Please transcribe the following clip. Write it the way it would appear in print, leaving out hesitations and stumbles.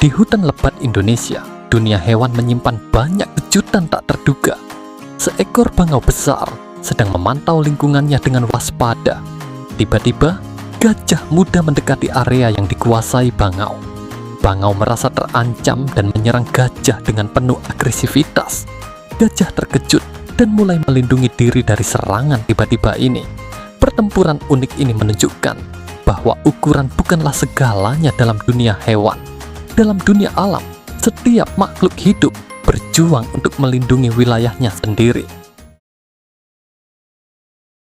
Di hutan lebat Indonesia, dunia hewan menyimpan banyak kejutan tak terduga. Seekor bangau besar sedang memantau lingkungannya dengan waspada. Tiba-tiba, gajah muda mendekati area yang dikuasai bangau. Bangau merasa terancam dan menyerang gajah dengan penuh agresivitas. Gajah terkejut dan mulai melindungi diri dari serangan tiba-tiba ini. Pertempuran unik ini menunjukkan bahwa ukuran bukanlah segalanya dalam dunia hewan. Dalam dunia alam, setiap makhluk hidup berjuang untuk melindungi wilayahnya sendiri.